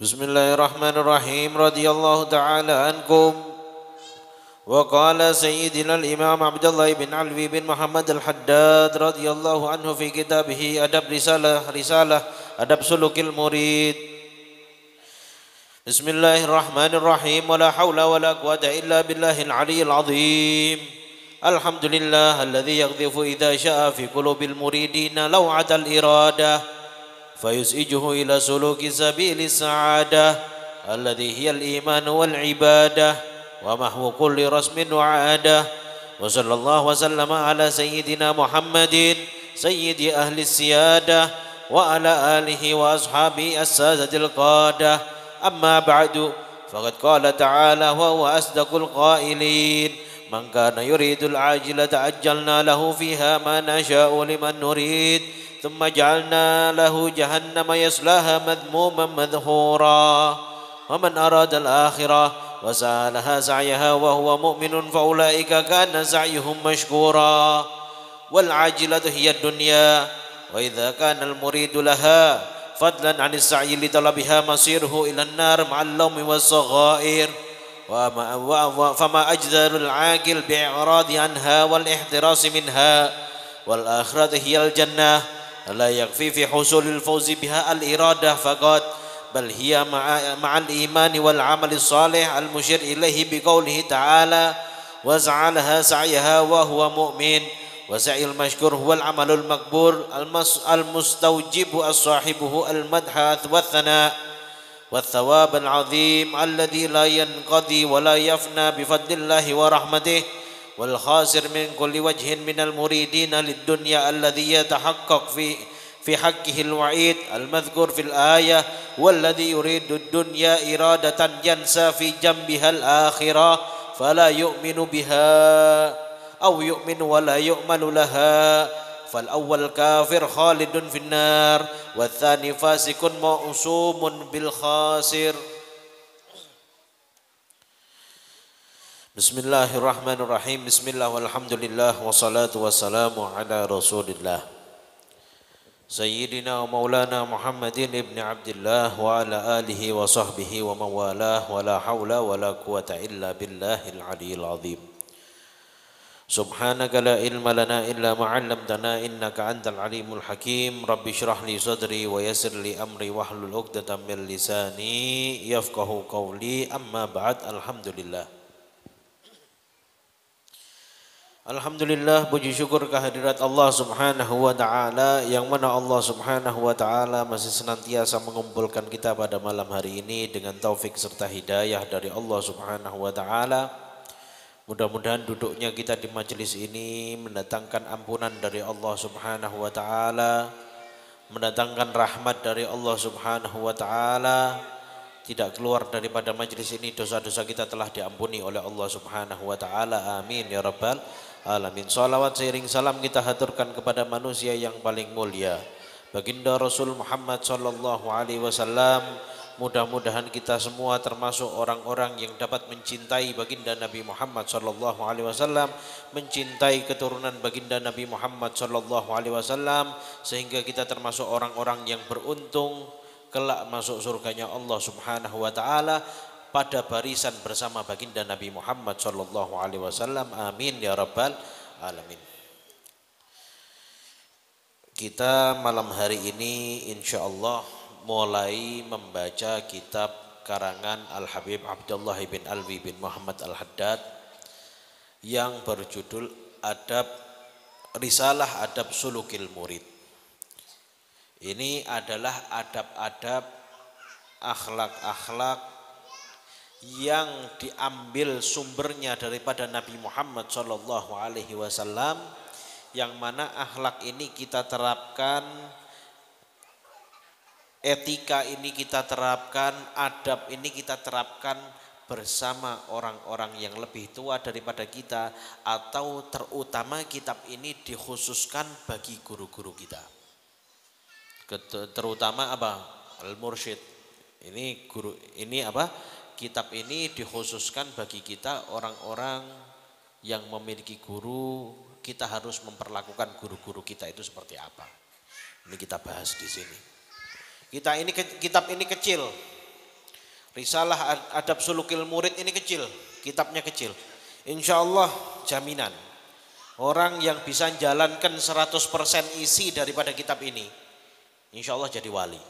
Bismillahirrahmanirrahim. Radhiyallahu ta'ala ankum. Wa qala sayyidina al-imam Abdullah bin Alwi bin Muhammad al-Haddad radhiyallahu anhu fi kitabihi adab risalah adab sulukil murid. Bismillahirrahmanirrahim. Wa la hawla wa la quwata illa billahil aliyyil azim. Alhamdulillah alladhi yaghdifu idha sya'a fi qulubil muridina law'atal iradah فيسئجه إلى سلوك سبيل السعادة الذي هي الإيمان والعبادة ومحو كل رسم وعادة وصلى الله وسلم على سيدنا محمد سيد أهل السيادة وعلى آله وأصحابه السادة القادة أما بعد فقد قال تعالى وهو أصدق القائلين من كان يريد العاجلة عجلنا له فيها ما نشاء لمن نريد ثم جعلنا له جهنم يصلاها مذموما مدحورا ومن أراد الآخرة وسعى لها سعيها وهو مؤمن فأولئك كان سعيهم مشكورا والعاجلة هي الدنيا وإذا كان المريد لها فضلا عن السعي لطلبها مصيره إلى النار مع اللوم والصغائر فما أجدر العاقل بإعراض عنها والاحتراس منها والآخرة هي الجنة لا يكفي في حصول الفوز بها الإرادة فقط بل هي مع الإيمان والعمل الصالح المشير إليه بقوله تعالى وسعى لها سعيها وهو مؤمن وسعي المشكور هو العمل المقبول المستوجب صاحبه المدح والثناء والثواب العظيم الذي لا ينقضي ولا يفنى بفضل الله ورحمته والخاسر من كل وجه من المريدين للدنيا الذي يتحقق في حقه الوعيد المذكور في الآية والذي يريد الدنيا إرادة ينسى في جنبها الآخرة فلا يؤمن بها أو يؤمن ولا يؤمن لها فالأول كافر خالد في النار والثاني فاسق موصوم بالخاسر. Bismillahirrahmanirrahim. Bismillah walhamdulillah wassalatu wassalamu ala rasulillah Sayyidina wa maulana Muhammadin ibn Abdillah wa ala alihi wa sahbihi wa mawalah wa la hawla wa la quwata illa billahil aliyyil azim. Subhanaka la ilma lana illa ma'allamtana innaka antal alimul hakim. Rabbi syrah li sadri wa yassir li amri wahlul 'uqdatam min lisani yafqahu qawli. Amma ba'd. Alhamdulillah. Alhamdulillah, puji syukur kehadirat Allah subhanahu wa ta'ala, yang mana Allah subhanahu wa ta'ala masih senantiasa mengumpulkan kita pada malam hari ini dengan taufik serta hidayah dari Allah subhanahu wa ta'ala. Mudah-mudahan duduknya kita di majelis ini mendatangkan ampunan dari Allah subhanahu wa ta'ala, mendatangkan rahmat dari Allah subhanahu wa ta'ala. Tidak keluar daripada majelis ini dosa-dosa kita telah diampuni oleh Allah subhanahu wa ta'ala. Amin ya rabbal alamin. Salawat seiring salam kita haturkan kepada manusia yang paling mulia, baginda Rasul Muhammad sallallahu alaihi wasallam. Mudah-mudahan kita semua termasuk orang-orang yang dapat mencintai baginda Nabi Muhammad sallallahu alaihi wasallam, mencintai keturunan baginda Nabi Muhammad sallallahu alaihi wasallam, sehingga kita termasuk orang-orang yang beruntung kelak masuk surganya Allah subhanahu wa ta'ala pada barisan bersama baginda Nabi Muhammad sallallahu alaihi wasallam. Amin ya rabbal alamin. Kita malam hari ini insyaallah mulai membaca kitab karangan Al-Habib Abdullah bin Alwi bin Muhammad Al-Haddad yang berjudul Risalah Adab Sulukil Murid. Ini adalah adab-adab, akhlak-akhlak yang diambil sumbernya daripada Nabi Muhammad sallallahu alaihi wasallam, yang mana akhlak ini kita terapkan, etika ini kita terapkan, adab ini kita terapkan bersama orang-orang yang lebih tua daripada kita, atau terutama kitab ini dikhususkan bagi guru-guru kita. Terutama apa? Al-Mursyid. Ini guru, ini apa? Kitab ini dikhususkan bagi kita orang-orang yang memiliki guru. Kita harus memperlakukan guru-guru kita itu seperti apa. Ini kita bahas di sini. Kitab ini kecil. Risalah Adab Sulukil Murid ini kecil, kitabnya kecil. Insya Allah jaminan orang yang bisa jalankan 100% isi daripada kitab ini, insya Allah jadi wali.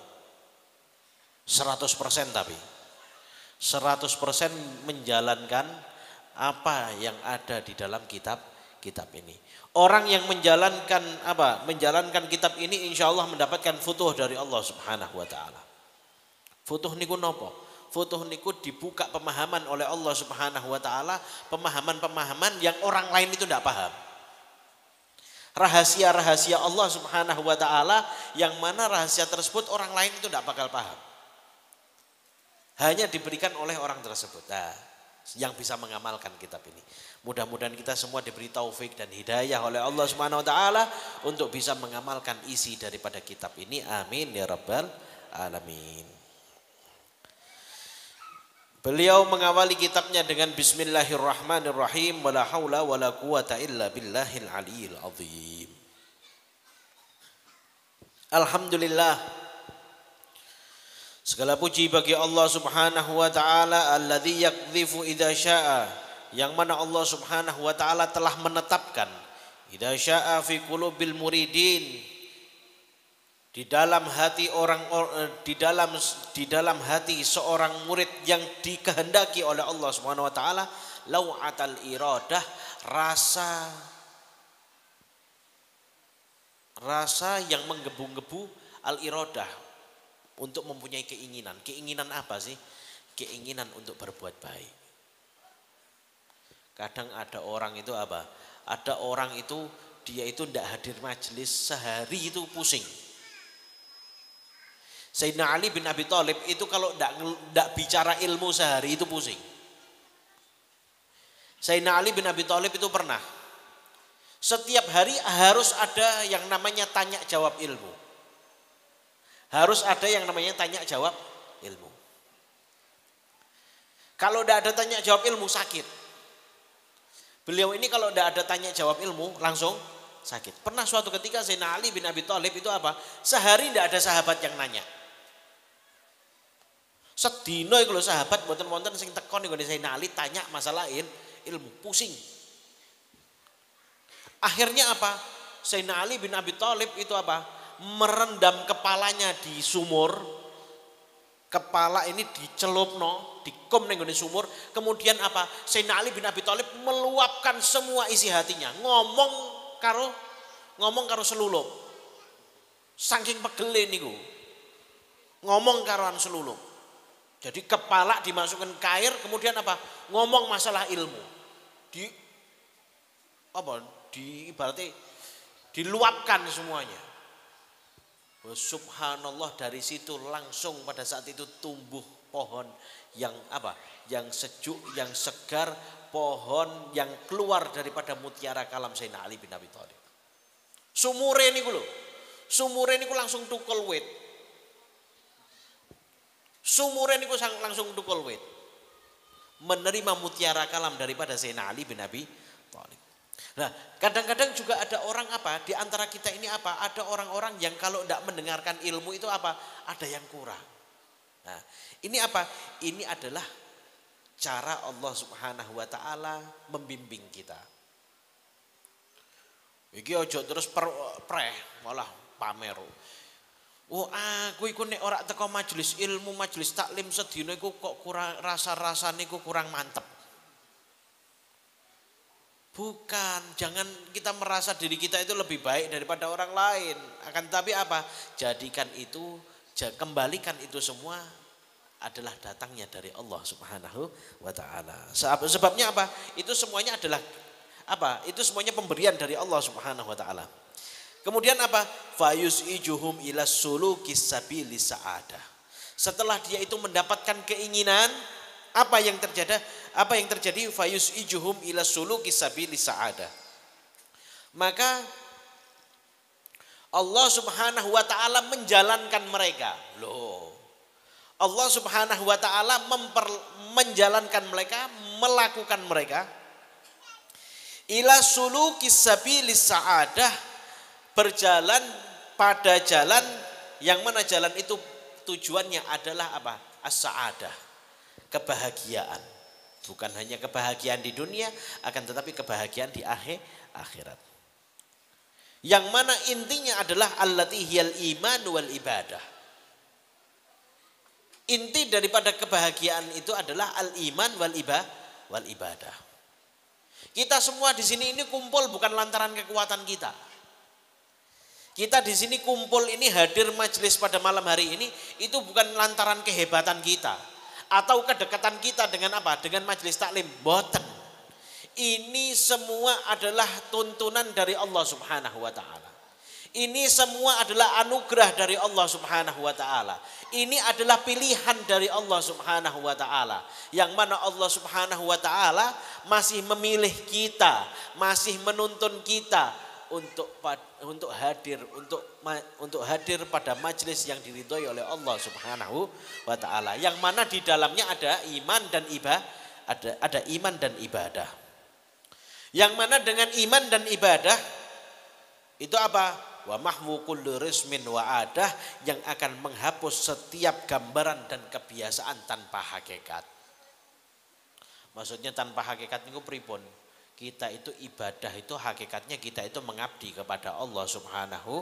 100% tapi 100% menjalankan apa yang ada di dalam kitab ini. Orang yang menjalankan kitab ini insya Allah mendapatkan futuh dari Allah Subhanahu wa taala. Futuh niku nopo? Futuh niku dibuka pemahaman oleh Allah Subhanahu wa taala, pemahaman-pemahaman yang orang lain itu tidak paham. Rahasia-rahasia Allah Subhanahu wa taala yang mana rahasia tersebut orang lain itu tidak bakal paham. Hanya diberikan oleh orang tersebut. Nah, yang bisa mengamalkan kitab ini. Mudah-mudahan kita semua diberi taufik dan hidayah oleh Allah Subhanahu wa taala untuk bisa mengamalkan isi daripada kitab ini. Amin ya rabbal alamin. Beliau mengawali kitabnya dengan Bismillahirrahmanirrahim, wala haula wala quwata illa billahil aliyil azim. Alhamdulillah, segala puji bagi Allah Subhanahu wa taala alladzi yaqdhifu idza syaa, yang mana Allah Subhanahu wa taala telah menetapkan idza syaa fi qulubil muridin, di dalam hati di dalam hati seorang murid yang dikehendaki oleh Allah Subhanahu wa taala, lau'atal iradah, rasa yang menggebu-gebu al iradah, untuk mempunyai keinginan. Keinginan apa sih? Keinginan untuk berbuat baik. Kadang ada orang itu apa? Ada orang itu dia itu tidak hadir majelis sehari itu pusing. Sayyidina Ali bin Abi Thalib itu kalau tidak bicara ilmu sehari itu pusing. Sayyidina Ali bin Abi Thalib itu pernah setiap hari harus ada yang namanya tanya jawab ilmu. Harus ada yang namanya tanya jawab ilmu. Kalau tidak ada tanya jawab ilmu sakit. Beliau ini kalau tidak ada tanya jawab ilmu langsung sakit. Pernah suatu ketika Sayyidina Ali bin Abi Thalib itu apa? Sehari tidak ada sahabat yang nanya. Sedino iku lho sahabat mboten-wonten sing teko niku Sayyidina Ali tanya masalah ilmu, pusing. Akhirnya apa? Sayyidina Ali bin Abi Thalib itu apa? Merendam kepalanya di sumur. Kepala ini dicelupno, dikum ning gone sumur. Kemudian apa? Sayyidina Ali bin Abi Thalib meluapkan semua isi hatinya, ngomong karo selulup. Saking pegele niku. Ngomong karoan selulup. Jadi kepala dimasukkan ke air, kemudian apa? Ngomong masalah ilmu. Ibaratnya diluapkan semuanya. Subhanallah, dari situ langsung pada saat itu tumbuh pohon yang apa? Yang sejuk, yang segar, pohon yang keluar daripada mutiara kalam Sayyidina Ali bin Abi Thalib. Sumure niku lho. Sumure niku langsung tukul wit. Sumure niku langsung tukul wit. Menerima mutiara kalam daripada Sayyidina Ali bin Abi Thalib. Nah, kadang-kadang juga ada orang apa? Di antara kita ini apa? Ada orang-orang yang kalau tidak mendengarkan ilmu itu apa? Ada yang kurang. Nah, ini apa? Ini adalah cara Allah Subhanahu wa taala membimbing kita. Iki ojo terus preh malah pamer. Oh, aku iku nek ora teko majelis ilmu, majelis taklim sedina iku kok kurang rasa-rasane iku kurang mantep. Bukan, jangan kita merasa diri kita itu lebih baik daripada orang lain. Akan tetapi apa? Kembalikan itu semua adalah datangnya dari Allah Subhanahu wa taala. Sebabnya apa? Itu semuanya adalah apa? Itu semuanya pemberian dari Allah Subhanahu wa taala. Kemudian apa? Fayus'ijuhum ila sulukis sabilis sa'adah. Setelah dia itu mendapatkan keinginan, apa yang terjadi? Fayus'ijuhum ila sulukis sabilis sa'adah. Maka Allah Subhanahu wa taala menjalankan mereka. Loh. Allah Subhanahu wa taala menjalankan mereka, melakukan mereka ila sulukis sabilis sa'adah, berjalan pada jalan yang mana jalan itu tujuannya adalah apa? As-sa'adah. kebahagiaan. Bukan hanya kebahagiaan di dunia, akan tetapi kebahagiaan di akhirat. Yang mana intinya adalah allati hiyal iman wal ibadah. Inti daripada kebahagiaan itu adalah al-iman wal ibadah. Kita semua di sini ini kumpul bukan lantaran kekuatan kita. Kita di sini kumpul ini hadir majelis pada malam hari ini itu bukan lantaran kehebatan kita atau kedekatan kita dengan apa? Dengan majelis taklim. Boten. Ini semua adalah tuntunan dari Allah Subhanahu wa taala. Ini semua adalah anugerah dari Allah Subhanahu wa taala. Ini adalah pilihan dari Allah Subhanahu wa taala. Yang mana Allah Subhanahu wa taala masih memilih kita, masih menuntun kita untuk hadir pada majelis yang diridhoi oleh Allah Subhanahu wa taala. Yang mana di dalamnya ada iman dan ada iman dan ibadah. Yang mana dengan iman dan ibadah itu apa? Wa mahwu kulli rismin wa adah, yang akan menghapus setiap gambaran dan kebiasaan tanpa hakikat. Maksudnya tanpa hakikat niku pripun? Kita itu ibadah itu hakikatnya kita itu mengabdi kepada Allah Subhanahu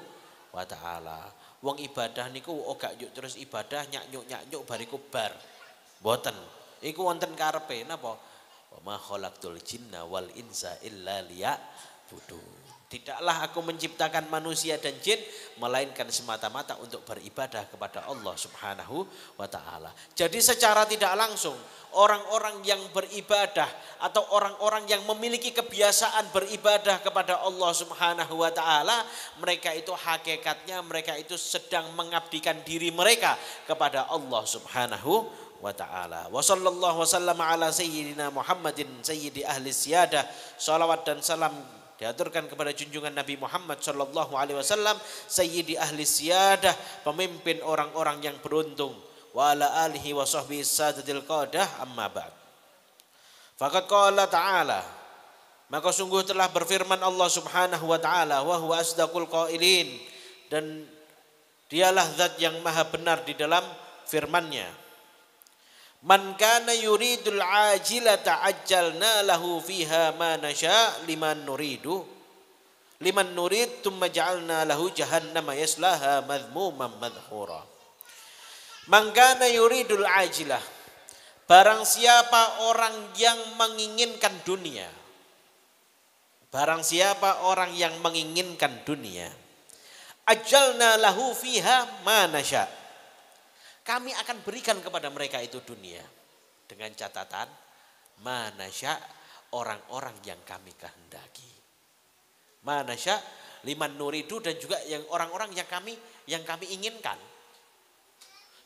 wa taala. Wong ibadah niku gak yuk terus ibadah nyanyuk bariku bar. Mboten. Iku wonten karepe napa? Wa ma khalaqtul jinna wal insa illa liya'budun. Tidaklah aku menciptakan manusia dan jin melainkan semata-mata untuk beribadah kepada Allah Subhanahu wa taala. Jadi secara tidak langsung orang-orang yang beribadah atau orang-orang yang memiliki kebiasaan beribadah kepada Allah Subhanahu wa taala, mereka itu hakikatnya mereka itu sedang mengabdikan diri mereka kepada Allah Subhanahu wa ta'ala. Wa sallallahu wasallama ala sayyidina Muhammadin sayyidi ahli siyadah. Salawat dan salam diaturkan kepada junjungan Nabi Muhammad sallallahu alaihi wasallam, sayyidi ahli siyadah, pemimpin orang-orang yang beruntung, wa ala alihi wa sahbihi sadatil qadah, amma ba'd. Faqad qala ta'ala, maka sungguh telah berfirman Allah Subhanahu wa ta'ala, wa huwa asdaqul qailin, dan dialah zat yang maha benar di dalam firman-Nya. Man kana yuridul ajilata ajjalna lahu fiha ma nasha liman nurid thumma ja'alna lahu jahannama yaslaha madhmuman madhura. Man kana yuridul ajilah, barang siapa orang yang menginginkan dunia, barang siapa orang yang menginginkan dunia, ajjalna lahu fiha ma nasha, kami akan berikan kepada mereka itu dunia dengan catatan manasya, orang-orang yang kami kehendaki. Manasya liman nuridu, dan juga yang orang-orang yang kami inginkan.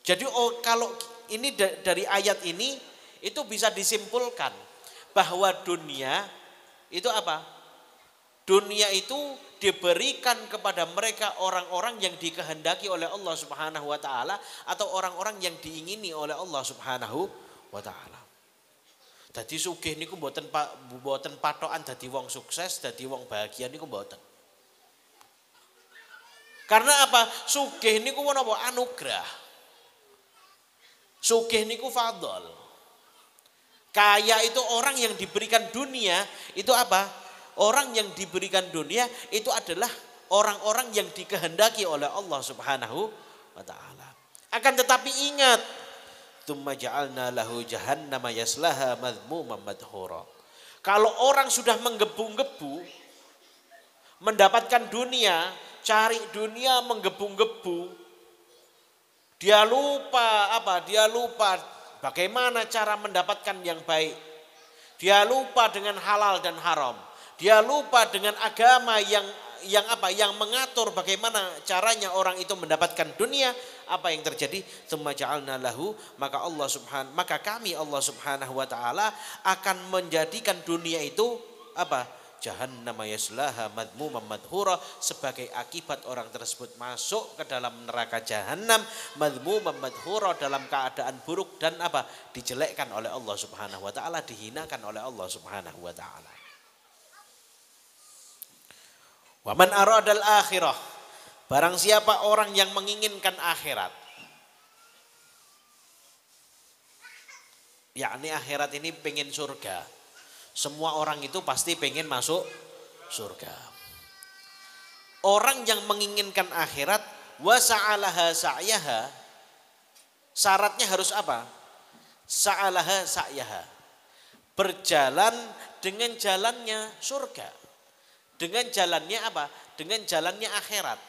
Jadi kalau ini dari ayat ini itu bisa disimpulkan bahwa dunia itu apa? Dunia itu diberikan kepada mereka orang-orang yang dikehendaki oleh Allah Subhanahu wa taala atau orang-orang yang diingini oleh Allah Subhanahu wa taala. Dadi sugih niku mboten patokan dadi wong sukses, dadi wong bahagia niku mboten. Karena apa? Sugih niku napa? Anugerah. Sugih niku fadl. Kaya itu orang yang diberikan dunia itu apa? Orang yang diberikan dunia itu adalah orang-orang yang dikehendaki oleh Allah Subhanahu wa taala. Akan tetapi ingat, tsumma ja'alna lahu jahannama yaslaha madhmuman madhura. Kalau orang sudah menggebu-gebu mendapatkan dunia, cari dunia menggebu-gebu, dia lupa apa? Dia lupa bagaimana cara mendapatkan yang baik. Dia lupa dengan halal dan haram. Dia lupa dengan agama yang mengatur bagaimana caranya orang itu mendapatkan dunia. Apa yang terjadi? Tsumma ja'alna lahu, maka kami Allah Subhanahu wa taala akan menjadikan dunia itu apa? Jahannama yaslaha madhmuman madhura, sebagai akibat orang tersebut masuk ke dalam neraka jahanam, madhmuman madhura, dalam keadaan buruk dan apa? Dijelekkan oleh Allah Subhanahu wa taala, dihinakan oleh Allah Subhanahu wa taala. Wa man aradal akhirah, barang siapa orang yang menginginkan akhirat. yakni akhirat ini pengen surga. Semua orang itu pasti pengen masuk surga. Orang yang menginginkan akhirat wa sa'alaha sa'yaha, syaratnya harus apa? Sa'alaha sa'yaha, berjalan dengan jalannya surga. Dengan jalannya apa? Dengan jalannya akhirat.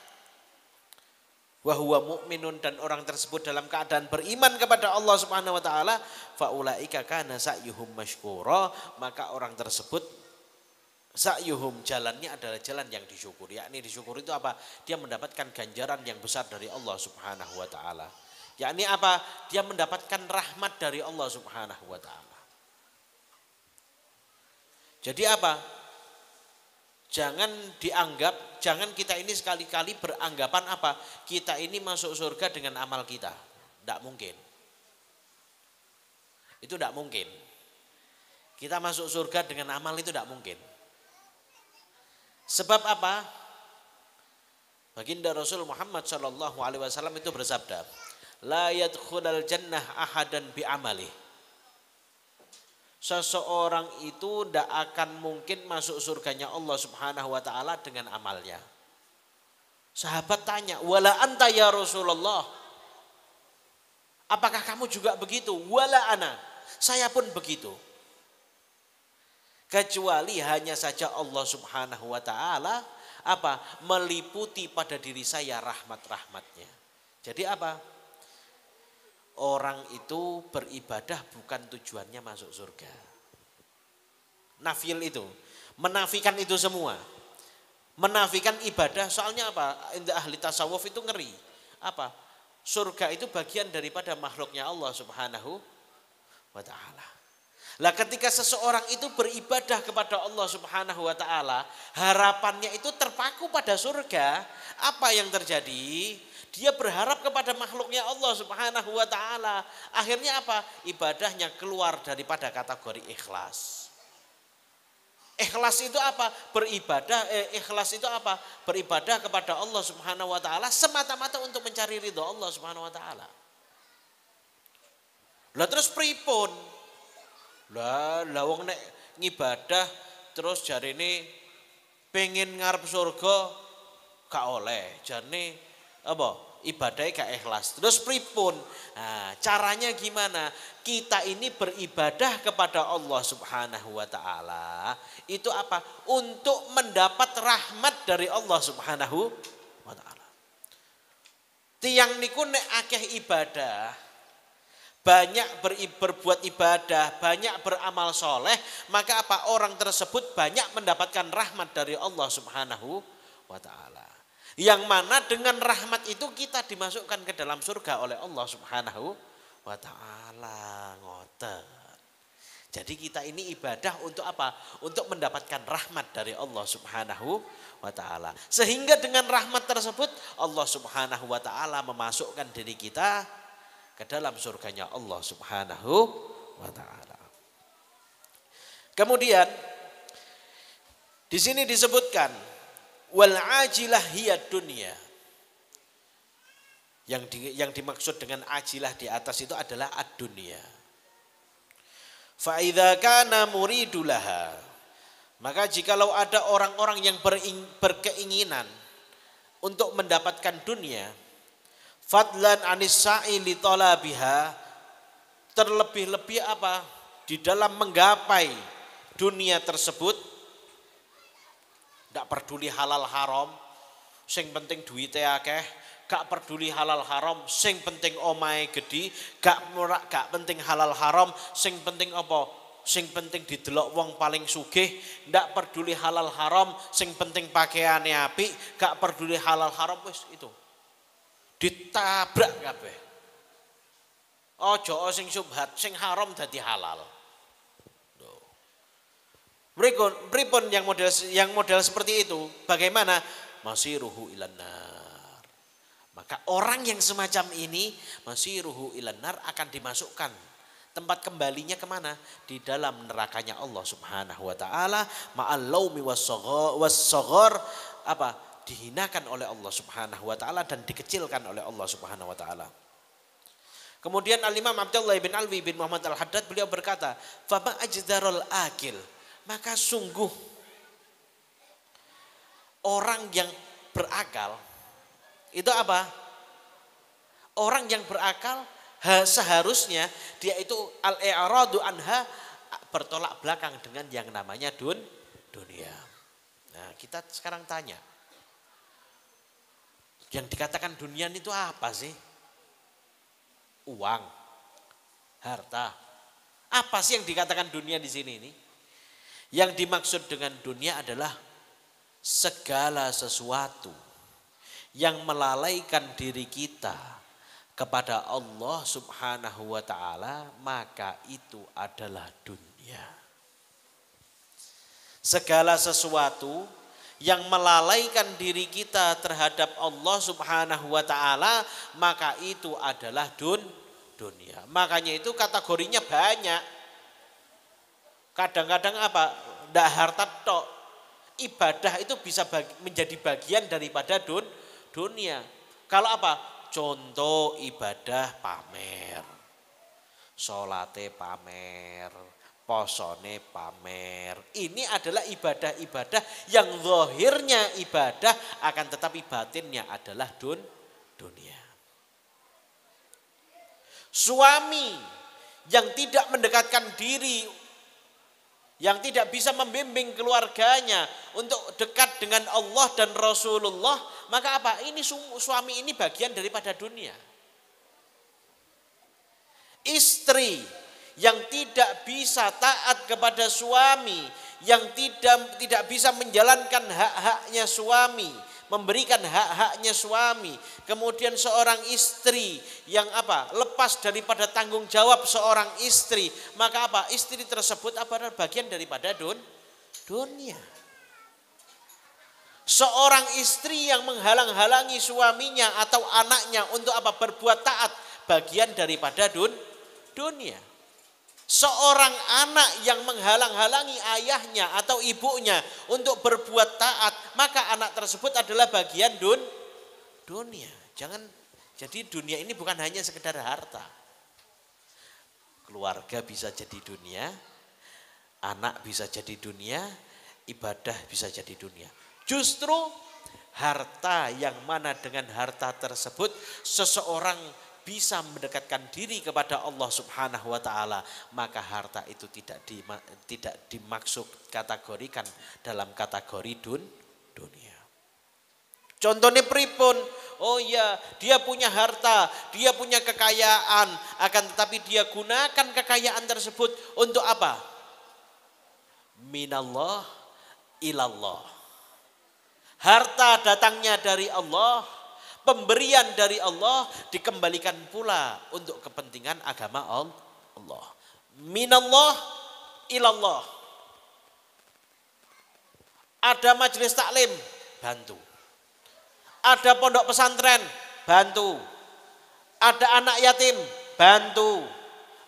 Wa huwa mu'minun, dan orang tersebut dalam keadaan beriman kepada Allah Subhanahu wa taala, fa ulaika kana sa'yuhum masykura, maka orang tersebut sa'yuhum, jalannya adalah jalan yang disyukuri. Yakni disyukuri itu apa? Dia mendapatkan ganjaran yang besar dari Allah Subhanahu wa taala. Yakni apa? Dia mendapatkan rahmat dari Allah Subhanahu wa taala. Jadi apa? Jangan dianggap, jangan kita ini sekali-kali beranggapan apa? Kita ini masuk surga dengan amal kita. Tidak mungkin. Itu tidak mungkin. Kita masuk surga dengan amal itu tidak mungkin. Sebab apa? Baginda Rasul Muhammad SAW itu bersabda, la yadkhulal jannah ahadan bi amalih. Seseorang itu tidak akan mungkin masuk surganya Allah Subhanahu wa taala dengan amalnya. Sahabat tanya, wala anta ya Rasulullah? Apakah kamu juga begitu? Wala ana, saya pun begitu. Kecuali hanya saja Allah Subhanahu wa taala apa? Meliputi pada diri saya rahmat-rahmatnya. Jadi apa? Orang itu beribadah bukan tujuannya masuk surga. Nafil itu, menafikan itu semua. Menafikan ibadah, soalnya apa? Indah ahli tasawuf itu ngeri. Apa? Surga itu bagian daripada makhluknya Allah Subhanahu wa taala. Lah ketika seseorang itu beribadah kepada Allah Subhanahu wa taala, harapannya itu terpaku pada surga, apa yang terjadi? Dia berharap kepada makhluknya Allah Subhanahu wa taala. Akhirnya apa? Ibadahnya keluar daripada kategori ikhlas. Ikhlas itu apa? Ikhlas itu apa? Beribadah kepada Allah Subhanahu wa taala semata-mata untuk mencari ridho Allah Subhanahu wa taala. Lah terus pripun? Lah wong nek ngibadah terus jarene pengen ngarep surga gak oleh. Jarene apa? Ibadahnya gak ikhlas. Terus pripun? Nah, caranya gimana? Kita ini beribadah kepada Allah Subhanahu wa taala. Itu apa? Untuk mendapat rahmat dari Allah Subhanahu wa taala. Tiyang niku nek akeh ibadah, banyak berbuat ibadah, banyak beramal soleh, maka apa? Orang tersebut banyak mendapatkan rahmat dari Allah Subhanahu wa taala. Yang mana dengan rahmat itu kita dimasukkan ke dalam surga oleh Allah Subhanahu wa taala. Ngoten. Jadi kita ini ibadah untuk apa? Untuk mendapatkan rahmat dari Allah Subhanahu wa taala. Sehingga dengan rahmat tersebut Allah Subhanahu wa taala memasukkan diri kita ke dalam surganya Allah Subhanahu wa taala. Kemudian di sini disebutkan wal ajilah hiya dunya. Yang dimaksud dengan ajilah di atas itu adalah ad-dunya. Fa idza kana muridulaha, maka jikalau ada orang-orang yang berkeinginan untuk mendapatkan dunia, fadlan anis sa'i li talabiha, terlebih-lebih apa? Di dalam menggapai dunia tersebut, gak peduli halal haram, sing penting duwite akeh, gak peduli halal haram, sing penting omahe gede, gak penting halal haram, sing penting apa? Sing penting didelok wong paling sugih, gak peduli halal haram, sing penting pakaiane apik, gak peduli halal haram, wis itu. Ditabrak kabeh. Aja sing syubhat, sing haram dadi halal. Pripun yang model seperti itu, bagaimana? Masiruhu ilan nar. Maka orang yang semacam ini masiruhu ilan nar akan dimasukkan. Tempat kembalinya kemana? Di dalam nerakanya Allah Subhanahu wa taala, ma'al laumi was-saghar, apa? Dihinakan oleh Allah Subhanahu wa taala dan dikecilkan oleh Allah Subhanahu wa taala. Kemudian Al-Imam Abdullah bin Alwi bin Muhammad Al-Haddad beliau berkata, "Fama ajdarul akil." Maka sungguh orang yang berakal itu apa? Orang yang berakal seharusnya dia itu al-i'radu anha, bertolak belakang dengan yang namanya dunia. Nah, kita sekarang tanya, yang dikatakan dunia itu apa sih? Uang, harta. Apa sih yang dikatakan dunia di sini ini? Yang dimaksud dengan dunia adalah segala sesuatu yang melalaikan diri kita kepada Allah Subhanahu wa taala, maka itu adalah dunia. Segala sesuatu yang melalaikan diri kita terhadap Allah Subhanahu wa taala, maka itu adalah dunia. Makanya itu kategorinya banyak. Kadang-kadang apa? Ndak harta tok. Ibadah itu bisa menjadi bagian daripada dunia. Kalau apa? Contoh ibadah pamer. Salate pamer, posone pamer. Ini adalah ibadah-ibadah yang zahirnya ibadah, akan tetapi batinnya adalah dunia. Suami yang tidak mendekatkan diri, yang tidak bisa membimbing keluarganya untuk dekat dengan Allah dan Rasulullah, maka apa? Ini suami ini bagian daripada dunia. Istri yang tidak bisa taat kepada suami, yang tidak bisa menjalankan hak-haknya suami, memberikan hak-haknya suami. Kemudian seorang istri yang apa? Lepas daripada tanggung jawab seorang istri, maka apa? Istri tersebut adalah bagian daripada dunia. Seorang istri yang menghalang-halangi suaminya atau anaknya untuk apa? Berbuat taat, bagian daripada dunia. Seorang anak yang menghalang-halangi ayahnya atau ibunya untuk berbuat taat, maka anak tersebut adalah bagian dunia. Jadi dunia ini bukan hanya sekedar harta. Keluarga bisa jadi dunia, anak bisa jadi dunia, ibadah bisa jadi dunia. Justru harta yang mana dengan harta tersebut seseorang bisa mendekatkan diri kepada Allah Subhanahu wa taala, maka harta itu tidak dimaksud kategorikan dalam kategori dunia. Contohnya pripun? Oh ya, dia punya harta, dia punya kekayaan, akan tetapi dia gunakan kekayaan tersebut untuk apa? Minallah ilallah. Harta datangnya dari Allah, pemberian dari Allah dikembalikan pula untuk kepentingan agama Allah. Minallah ilallah. Ada majelis taklim, bantu. Ada pondok pesantren, bantu. Ada anak yatim, bantu.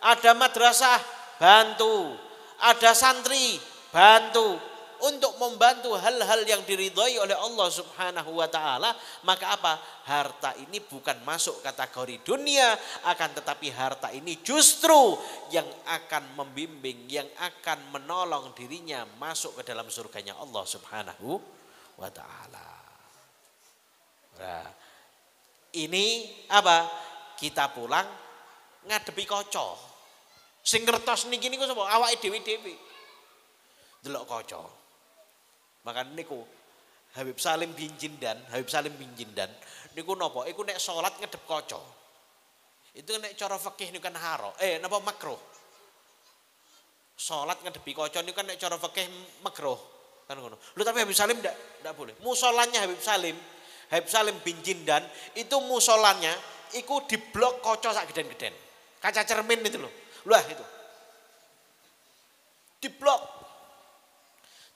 Ada madrasah, bantu. Ada santri, bantu. Untuk membantu hal-hal yang diridhai oleh Allah Subhanahu wa taala, maka apa? Harta ini bukan masuk kategori dunia, akan tetapi harta ini justru yang akan membimbing, yang akan menolong dirinya masuk ke dalam surganya Allah Subhanahu wa taala. Nah, ini apa? Kita pulang ngadepi kaca. Sing ngertos niki niku sapa? Awake dhewe-dhewe. Delok kaca. Maka niku Habib Salim bin Jindan niku napa? Iku nek salat ngedep kaca. Itu nek cara fikih niku kan haram. Napa makruh. Salat ngedepi kaca niku kan nek cara fikih makruh. Kan ngono. Lho tapi Habib Salim ndak boleh. Musolanya Habib Salim bin Jindan itu musolanya iku diblok kaca sak geden-geden. Kaca cermin itu loh. Lah itu. Diblok.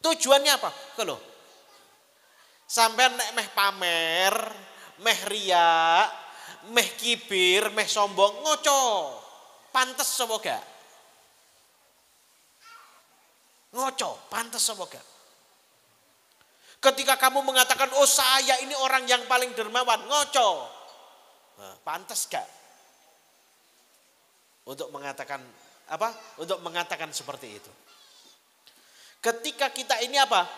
Tujuannya apa? Kalau sampean nek meh pamer, meh riya, meh kibir, meh sombong, ngoco. Pantes apa gak? Ngoco, pantes apa gak? Ketika kamu mengatakan, oh saya ini orang yang paling dermawan, ngoco. Nah, pantes gak? Untuk mengatakan apa? Untuk mengatakan seperti itu. Ketika kita ini apa?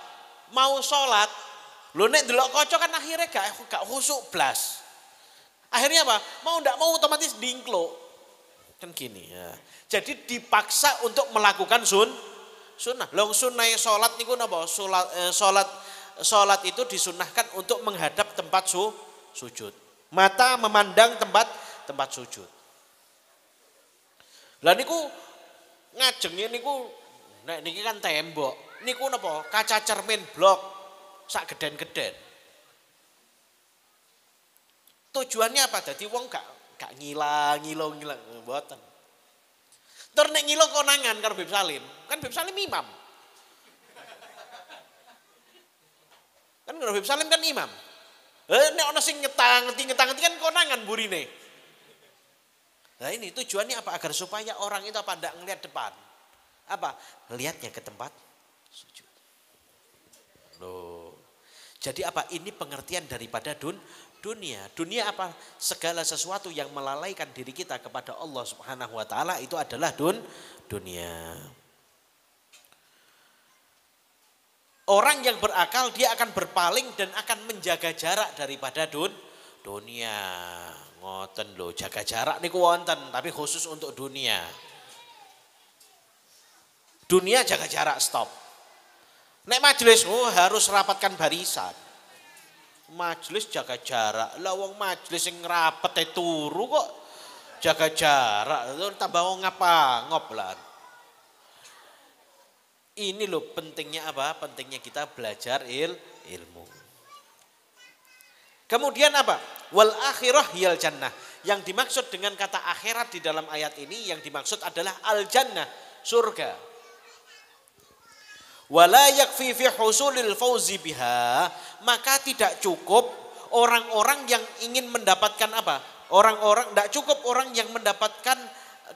Mau sholat, lho nek delok kaca kan akhirnya gak khusuk blas. Akhirnya apa? Mau ndak mau otomatis dingklo. Kan gini ya. Jadi dipaksa untuk melakukan sunnah. Long sunnah sholat niku napa? Sholat itu disunnahkan untuk menghadap tempat sujud. Mata memandang tempat sujud. Lah niku ngajenge niku nek niki kan tembok. Niku napa? Kaca cermin blok sak geden-geden. Tujuannya apa? Dadi wong gak ngilang mboten. Tur nek ngilo konangan karo Bib Salim, kan Bib Salim imam. Kan karo Bib Salim kan imam. Nek ana sing ngetang-ngerti kan konangan burine. Nah ini tujuannya apa? Agar supaya orang itu apa? Ndak ngelihat depan. Apa? Lihatnya ke tempat sujud. Loh. Jadi apa? Ini pengertian daripada dunia. Dunia apa? Segala sesuatu yang melalaikan diri kita kepada Allah Subhanahu wa taala itu adalah dunia. Orang yang berakal dia akan berpaling dan akan menjaga jarak daripada dunia. Ngoten lho, jaga jarak niku wonten, tapi khusus untuk dunia. Dunia jaga jarak stop. Nek majelis harus rapatkan barisan. Majelis jaga jarak. Lah wong majelis sing rapet turu kok jaga jarak. Tambah ngapa-ngop lah. Ini loh pentingnya apa? Pentingnya kita belajar ilmu. Kemudian apa? Wal akhirah hiyal jannah. Yang dimaksud dengan kata akhirat di dalam ayat ini yang dimaksud adalah al jannah, surga. Wala yakfi fi husulil fauzi biha, maka tidak cukup orang-orang yang ingin mendapatkan apa? Orang-orang tidak cukup orang yang mendapatkan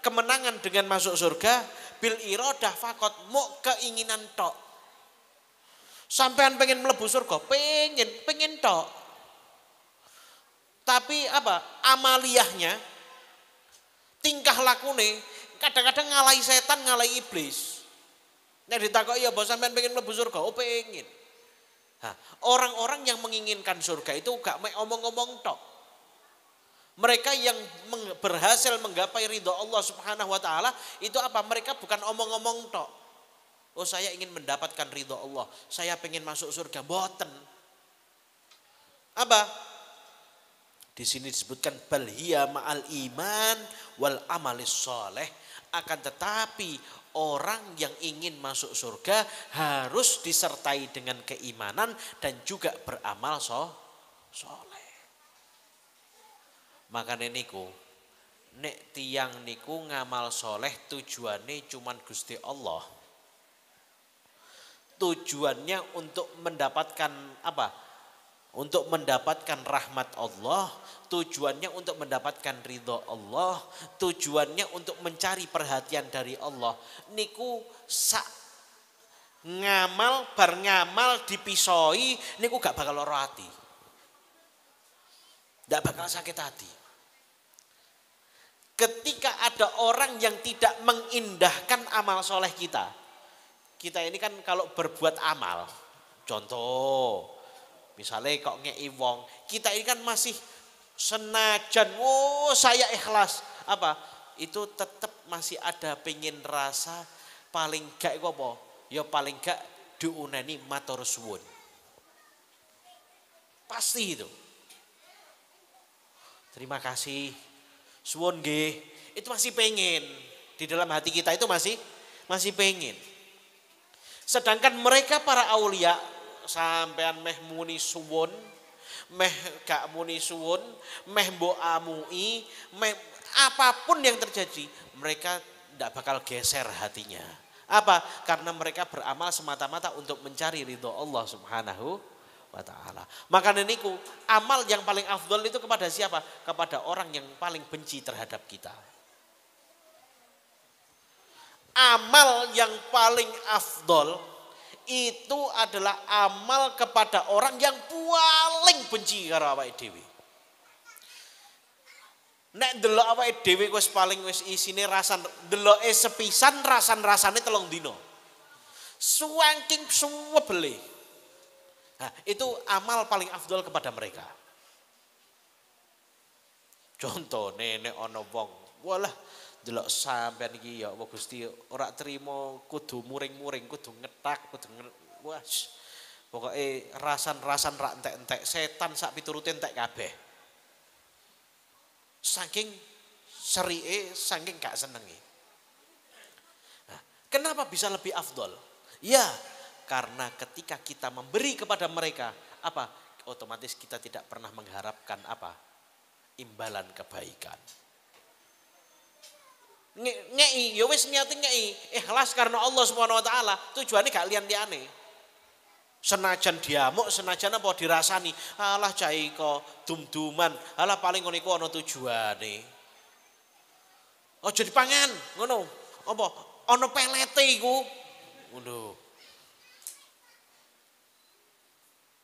kemenangan dengan masuk surga bil iradah fakot, mau keinginan tok. Sampean pengen mlebu surga, pengen tok. Tapi apa? Amaliyahnya, tingkah lakune kadang-kadang ngalahi setan, ngalahi iblis. Nek ditakoki ya bos sampean pengen mlebu surga, pengen. Nah, orang-orang yang menginginkan surga itu gak omong-omong tok. Mereka yang berhasil menggapai ridho Allah Subhanahu wa taala itu apa? Mereka bukan omong-omong tok. Oh saya ingin mendapatkan ridho Allah, saya pengen masuk surga, mboten. Apa? Di sini disebutkan bal hiya ma'al iman wal amalis sholeh. Akan tetapi orang yang ingin masuk surga harus disertai dengan keimanan dan juga beramal soleh. Makanya niku, nek tiang niku ngamal soleh tujuannya cuman Gusti Allah. Tujuannya untuk mendapatkan apa? Untuk mendapatkan rahmat Allah, tujuannya untuk mendapatkan ridho Allah, tujuannya untuk mencari perhatian dari Allah. Niku sak ngamal bar ngamal dipisoi niku gak bakal lara ati. Gak bakal sakit hati. Ketika ada orang yang tidak mengindahkan amal soleh kita. Kita ini kan kalau berbuat amal, contoh, misalnya kok ngei wong, kita ini kan masih senajan, saya ikhlas. Apa? Itu tetap masih ada pengen rasa paling gak apa? Ya paling gak diuneni matur suwun. Pasti itu. Terima kasih. Suwun nggih. Itu masih pengen. Di dalam hati kita itu masih pengen. Sedangkan mereka para aulia sampean meh muni suwun, meh gak muni suwun, meh mbok amui, meh apapun yang terjadi, mereka tidak bakal geser hatinya. Apa? Karena mereka beramal semata-mata untuk mencari ridho Allah Subhanahu wa ta'ala. Makanya niku amal yang paling afdol itu kepada siapa? Kepada orang yang paling benci terhadap kita. Amal yang paling afdol itu adalah amal kepada orang yang paling benci karo awake dhewe. Nek ndelok awake dhewe wis paling wis isine rasan, ndeloke sepisan rasane telung dina. Suwangking suwebele. Nah, itu amal paling afdol kepada mereka. Contoh nek ana wong, walah delok sampean iki ya Allah Gusti ora trimo kudu muring-muring, kudu ngetak, wah. Pokoke rasan-rasan rak entek-entek, setan sak piturute entek kabeh. Saking serike, saking gak senengi. Nah, kenapa bisa lebih afdol? Ya, karena ketika kita memberi kepada mereka, apa? Otomatis kita tidak pernah mengharapkan apa? Imbalan kebaikan. Ngei, ya wis niate ngei, ikhlas karena Allah Subhanahu wa taala, tujuane gak liyan-liyane. Senajan diamuk, senajan apa dirasani, alah cah iko dum-duman, alah paling ngono iku ana tujuane. Aja dipangan, ngono. Apa ana pelete iku. Ngono.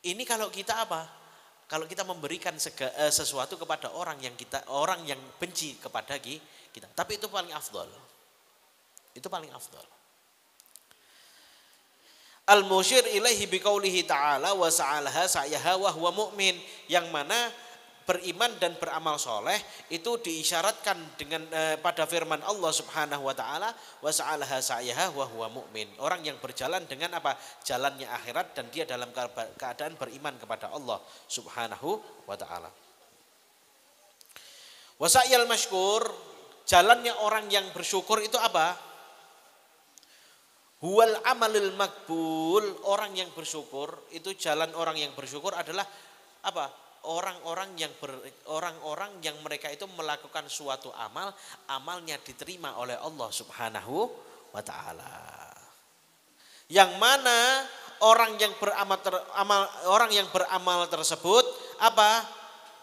Ini kalau kita apa? Kalau kita memberikan sesuatu kepada orang yang benci kepada kita. Tapi itu paling afdol. Itu paling afdol. Al-musyir ilaihi biqaulihi ta'ala wa sa'alaha sa'yaha wa huwa mu'min, yang mana beriman dan beramal soleh itu diisyaratkan dengan pada firman Allah Subhanahu wa taala wa sa'alaha sa'yaha wa huwa mu'min. Orang yang berjalan dengan apa? Jalannya akhirat dan dia dalam keadaan beriman kepada Allah Subhanahu wa taala. Wa sa'yal masykur, jalannya orang yang bersyukur itu apa? Huwal amalul makbul, orang yang bersyukur itu jalan orang yang bersyukur adalah apa? Orang-orang yang mereka itu melakukan suatu amal, amalnya diterima oleh Allah Subhanahu wa taala. Yang mana orang yang beramal tersebut apa?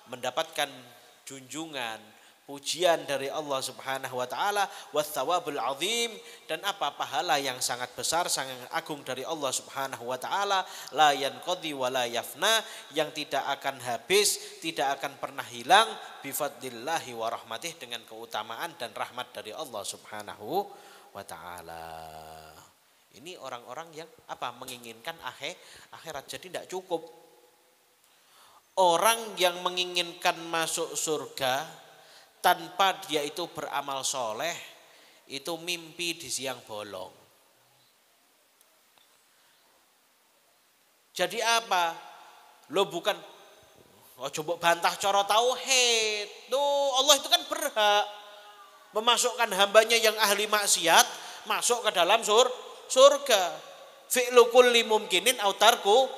Mendapatkan junjungan, pujian dari Allah Subhanahu wa taala, wathawabul azim, dan apa? Pahala yang sangat besar, sangat agung dari Allah Subhanahu wa taala, la yanqadi wa la yafna, yang tidak akan habis, tidak akan pernah hilang, bifadlillahi wa rahmatih, dengan keutamaan dan rahmat dari Allah Subhanahu wa taala. Ini orang-orang yang apa? Menginginkan akhirat. Jadi tidak cukup orang yang menginginkan masuk surga tanpa dia itu beramal soleh, itu mimpi di siang bolong. Jadi apa? Lo bukan, coba bantah cara tauhid. Tuh Allah itu kan berhak memasukkan hambanya yang ahli maksiat masuk ke dalam surga. Fi'lu kulli mumkinin au tarku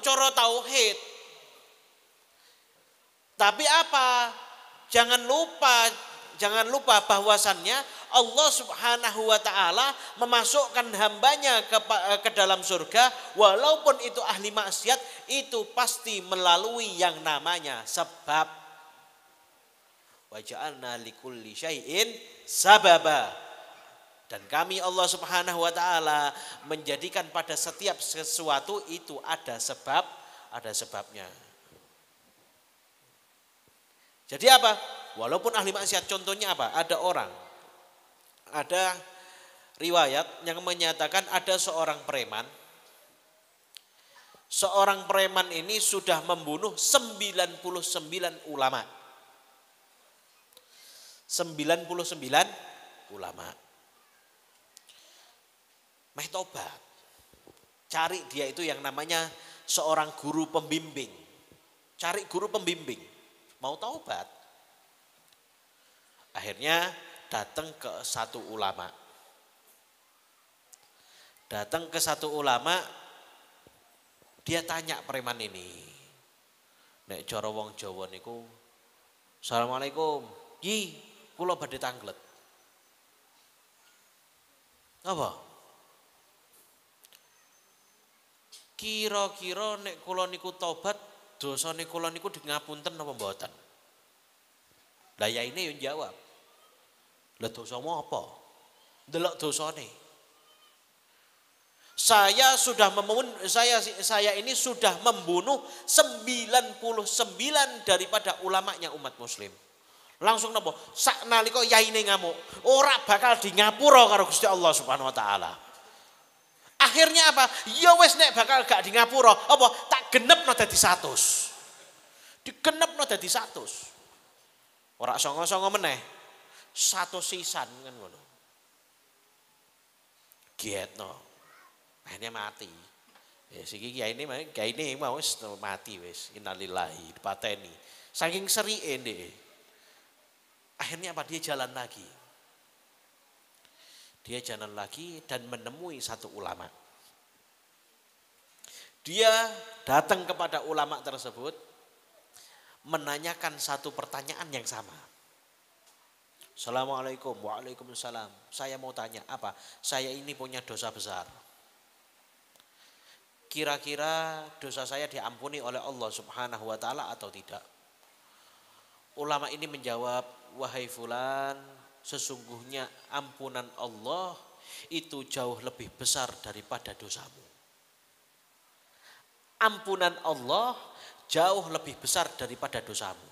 cara tauhid. Tapi apa? Jangan lupa bahwasannya Allah Subhanahu wa taala memasukkan hambanya ke dalam surga, walaupun itu ahli maksiat, itu pasti melalui yang namanya sebab. Wa ja'alna likulli syai'in sababa. Dan kami Allah Subhanahu wa taala menjadikan pada setiap sesuatu itu ada sebabnya. Jadi apa? Walaupun ahli maksiat, contohnya apa? Ada riwayat yang menyatakan ada seorang preman. Seorang preman ini sudah membunuh 99 ulama. 99 ulama. Meh tobat. Cari dia itu yang namanya seorang guru pembimbing. Cari guru pembimbing. Mau taubat. Akhirnya datang ke satu ulama. Dia tanya preman ini. Nek cara wong Jawa niku, Assalamualaikum. Ki, kula badhe tanglet. Apa? Kira-kira nek kula niku tobat, dosane kula niku ngapunten apa mboten? Lah ya ini yang jawab. Lah dosamu apa? Delok dosane. Saya ini sudah membunuh 99 daripada ulamanya umat muslim. Langsung napa? Sak nalika yaine ngamuk, ora bakal di ngapura karo Gusti Allah Subhanahu wa taala. Akhirnya apa? Ya wis nek bakal gak di ngapura, apa tak genepno dadi 100. Digenepno dadi 100. Ora songo-songo meneh. 100 sisan kan ngono. Gietno. Akhirnya mati. Ya siki kiyaine mau wis mati wis. Innalillahi dipateni. Saking serike ndek. Akhirnya apa? Dia jalan lagi. Dia jalan lagi dan menemui satu ulama. Dia datang kepada ulama tersebut menanyakan satu pertanyaan yang sama. Assalamualaikum, waalaikumsalam. Saya mau tanya apa? Saya ini punya dosa besar. Kira-kira dosa saya diampuni oleh Allah Subhanahu wa taala atau tidak? Ulama ini menjawab, wahai fulan, sesungguhnya ampunan Allah itu jauh lebih besar daripada dosamu. Ampunan Allah jauh lebih besar daripada dosamu.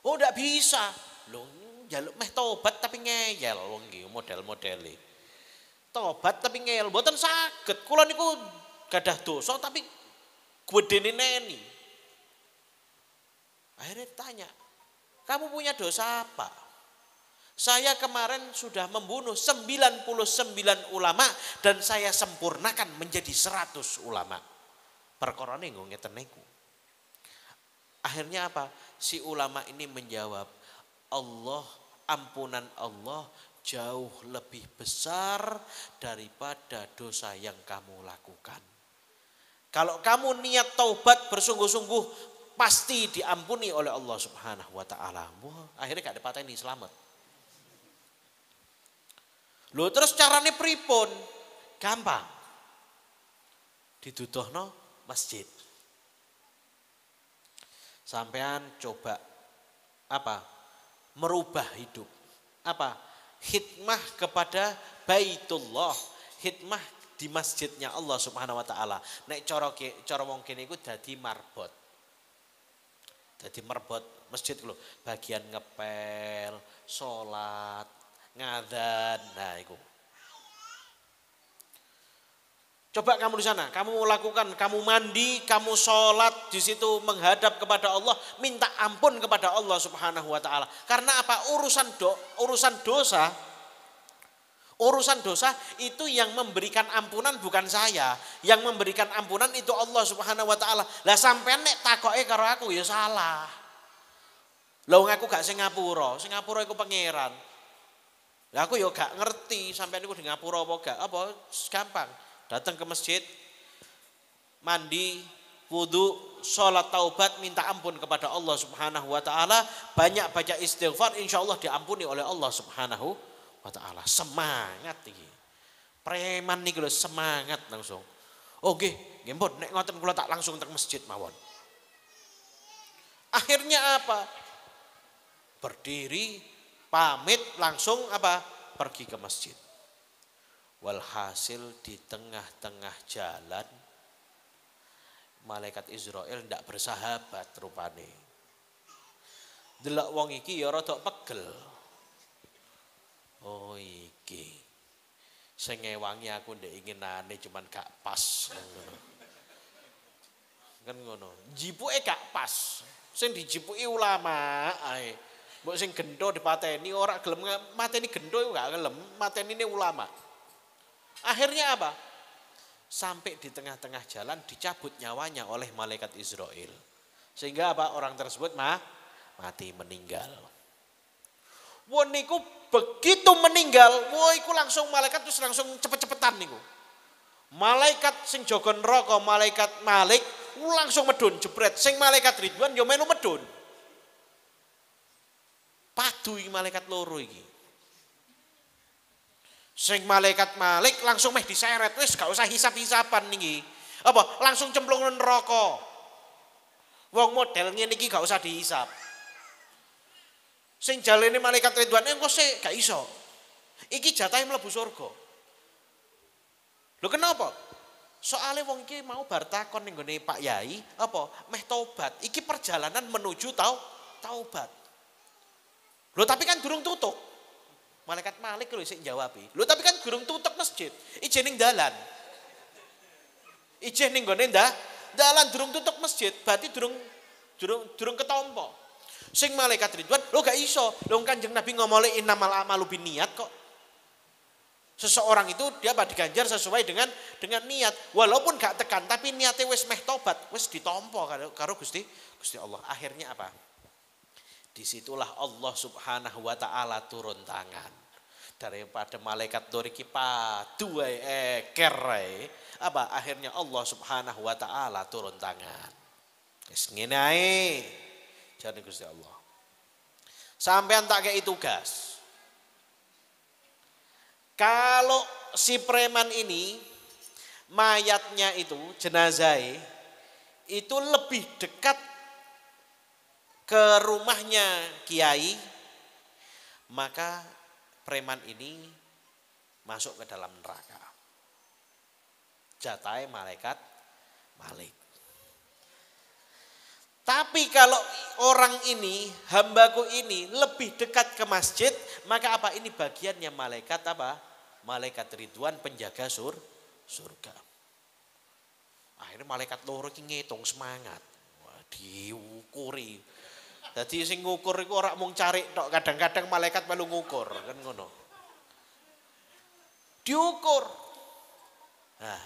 Oh, enggak bisa. Loh, njaluk meh tobat tapi ngeyel wong iki model-modele. Tobat tapi ngeyel, mboten saged. Kula niku gadah dosa tapi gedene neni. Akhirnya tanya, kamu punya dosa apa? Saya kemarin sudah membunuh 99 ulama dan saya sempurnakan menjadi 100 ulama. Perkorane ngeten niku. Akhirnya apa? Si ulama ini menjawab, Allah, ampunan Allah jauh lebih besar daripada dosa yang kamu lakukan. Kalau kamu niat taubat bersungguh-sungguh, pasti diampuni oleh Allah Subhanahu wa taala. Wah, akhirnya gak ada pateni selamat. Lho terus carane pripun? Gampang. Diduduhno masjid. Sampean coba apa? Merubah hidup. Apa? Khidmah kepada Baitullah, khidmah di masjidnya Allah Subhanahu wa taala. Nek cara wong kene iku dadi marbot. Dadi marbot masjid lho, bagian ngepel, salat, ngadzan, nah iku. Coba kamu di sana, kamu lakukan, kamu mandi, kamu sholat di situ menghadap kepada Allah, minta ampun kepada Allah Subhanahu wa taala. Karena apa? Urusan dosa itu yang memberikan ampunan bukan saya, yang memberikan ampunan itu Allah Subhanahu wa taala. Lah sampean nek takoke karo aku ya salah. Lah wong aku gak Singapura iku pangeran. Lah aku ya gak ngerti sampean niku di ngapura apa gak. Apa gampang. Datang ke masjid, mandi, wudu, sholat taubat, minta ampun kepada Allah Subhanahu wa taala, banyak baca istighfar, insyaallah diampuni oleh Allah Subhanahu wa taala. Semangat iki. Preman niki lho semangat langsung. Oh nggih, nggih mpun nek ngoten kula tak langsung teng masjid mawon. Akhirnya apa? Berdiri, pamit langsung apa? Pergi ke masjid. Walhasil di tengah-tengah jalan malaikat Israel ndak bersahabat rupane. Delok wong iki ya rada pegel. Oh iki sing ngewangi aku ndek inginane cuman gak pas ngono. Kan ngono. Jipuke gak pas. Sing dijipuki ulama ae. Mbok sing gendho dipateni ora gelem mateni gendho gak gelem, matenine ulama. Akhirnya apa? Sampai di tengah-tengah jalan dicabut nyawanya oleh malaikat Israel. Sehingga apa? Orang tersebut mati meninggal. Wah niku begitu meninggal, wah iku langsung malaikat terus langsung cepet-cepetan niku. Malaikat sing jaga neraka, malaikat Malik langsung medun jebret. Sing malaikat Ridwan yo melu medun. Padu iki malaikat loro iki. Sing malaikat Malik langsung meh diseret wis gak usah hisap-hisapan niki. Apa? Langsung cemplung nang neraka. Wong model ngene iki gak usah dihisap. Sing jalene malaikat Ridwan engko sik gak iso. Iki jatahe mlebu surga. Lho kenapa? Soale wong iki mau bar takon ning gone Pak Yai, apa? Meh tobat. Iki perjalanan menuju taubat. Loh tapi kan durung tutup. Malaikat Malik lho sik jawab. Loh tapi kan durung tutup masjid. Ijeh ning dalan. Ijeh ning gone dalan durung tutup masjid, berarti durung ketompo. Sing malaikat Ridwan, lho gak iso. Lho Kanjeng Nabi ngomole innamal a'malu binniyat kok. Seseorang itu dia diganjar sesuai dengan niat. Walaupun gak tekan tapi niatnya wis meh tobat, wis ditompo karo Gusti Allah. Akhirnya apa? Disitulah Allah Subhanahu wa taala turun tangan. Daripada malaikat doriki padu kerai. Apa? Akhirnya Allah Subhanahu wa taala turun tangan. Wis ngene ae. Jane Gusti Allah. Sampean tak kei tugas. Kalau si preman ini mayatnya itu jenazah itu lebih dekat ke rumahnya kiai, maka preman ini masuk ke dalam neraka. Jatah malaikat Malik. Tapi kalau orang ini, hambaku ini lebih dekat ke masjid, maka apa? Ini bagiannya malaikat apa? Malaikat Ridwan penjaga surga. Akhirnya malaikat loro iki ngitung semangat. Wah, diukuri. Jadi sing ngukur iku ora mung cari tok, kadang-kadang malaikat melu ngukur, kan ngono. Diukur. Nah,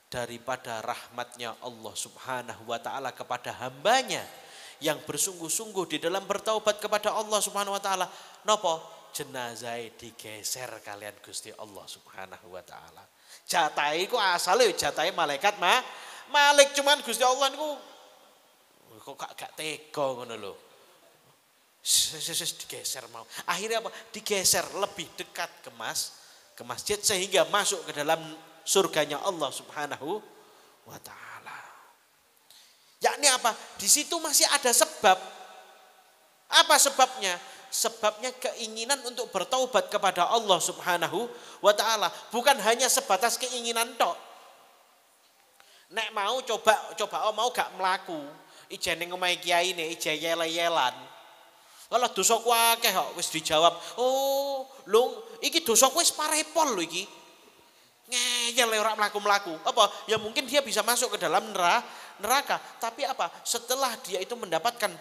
daripada rahmatnya Allah Subhanahu wa taala kepada hambanya yang bersungguh-sungguh di dalam bertaubat kepada Allah Subhanahu wa taala, napa? Jenazah digeser kalian Gusti Allah Subhanahu wa taala. Jatah iku asale jatah malaikat Malik, cuman Gusti Allah niku kok gak tega ngono lho. Digeser mau. Akhirnya apa? Digeser lebih dekat ke masjid sehingga masuk ke dalam surganya Allah Subhanahu wa taala. Yakni apa? Di situ masih ada sebab. Apa sebabnya? Sebabnya keinginan untuk bertaubat kepada Allah Subhanahu wa taala, bukan hanya sebatas keinginan tok. Nek mau coba mau gak mlaku, ijen ning omahe kiai ne ije yel-yelan. Kalau dosaku akeh kok wis dijawab, "Oh, lho iki dosaku wis parepol lho iki." Ngeyel ora mlaku-mlaku. Apa? Ya mungkin dia bisa masuk ke dalam neraka, tapi apa? Setelah dia itu mendapatkan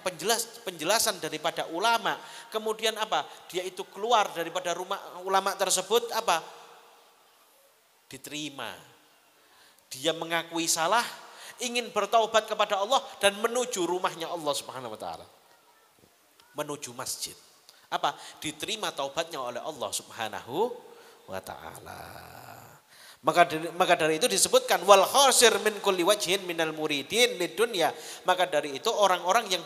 penjelasan daripada ulama, kemudian apa? Dia itu keluar daripada rumah ulama tersebut apa? Diterima. Dia mengakui salah, ingin bertaubat kepada Allah dan menuju rumahnya Allah Subhanahu wa taala. Menuju masjid. Apa? Diterima taubatnya oleh Allah Subhanahu wa taala. Maka dari itu disebutkan wal khasir min kulli wajhin minal muridin lid dunya. Maka dari itu orang-orang yang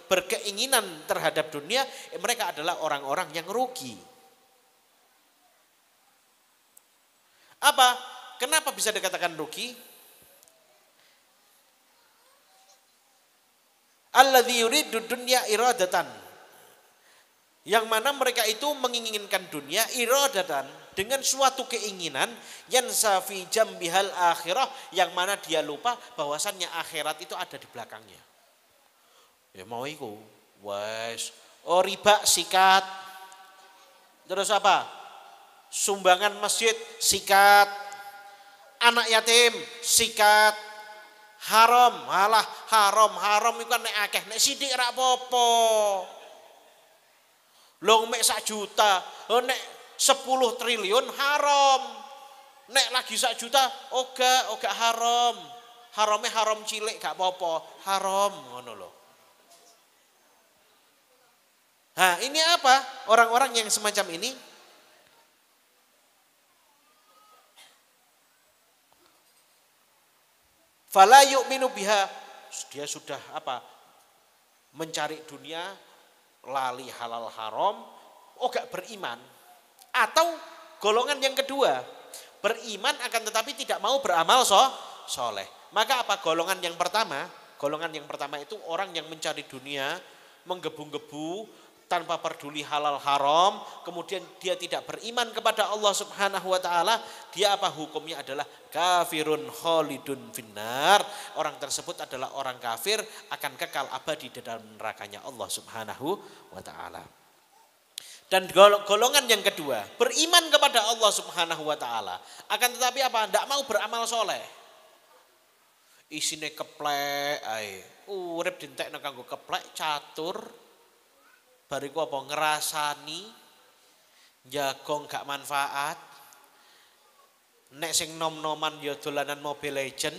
berkeinginan terhadap dunia, mereka adalah orang-orang yang rugi. Apa? Kenapa bisa dikatakan rugi? Alladzi yuridu dunya iradatan. Yang mana mereka itu menginginkan dunia iradatan dengan suatu keinginan yang safi jambihal akhirah, yang mana dia lupa bahwasannya akhirat itu ada di belakangnya. Ya mau iku, wes, riba sikat. Terus apa? Sumbangan masjid sikat. Anak yatim sikat. Haram, malah haram itu kan nek akeh, nek sithik ra apa-apa. Long mek 1 juta, nek 10 triliun haram. Nek lagi 1 juta, oga haram. Harame haram cilik gak apa-apa, haram ngono lho. Nah, ini apa? Orang-orang yang semacam ini fala yu'minu biha, dia sudah apa? Mencari dunia, lali halal haram, gak beriman. Atau golongan yang kedua, beriman akan tetapi tidak mau beramal soleh. Maka apa? Golongan yang pertama itu orang yang mencari dunia, menggebu-gebu tanpa peduli halal haram, kemudian dia tidak beriman kepada Allah Subhanahu wa taala, dia apa? Hukumnya adalah kafirun khalidun finnar. Orang tersebut adalah orang kafir, akan kekal abadi di dalam nerakanya Allah Subhanahu wa taala. Dan golongan yang kedua, beriman kepada Allah Subhanahu wa taala. Akan tetapi apa? Tidak mau beramal soleh. Isine keplek ae. Urip dintekno kanggo keplek catur. Bariku apa ngerasani jagong gak manfaat. Nek sing nom-noman ya dolanan Mobile Legend.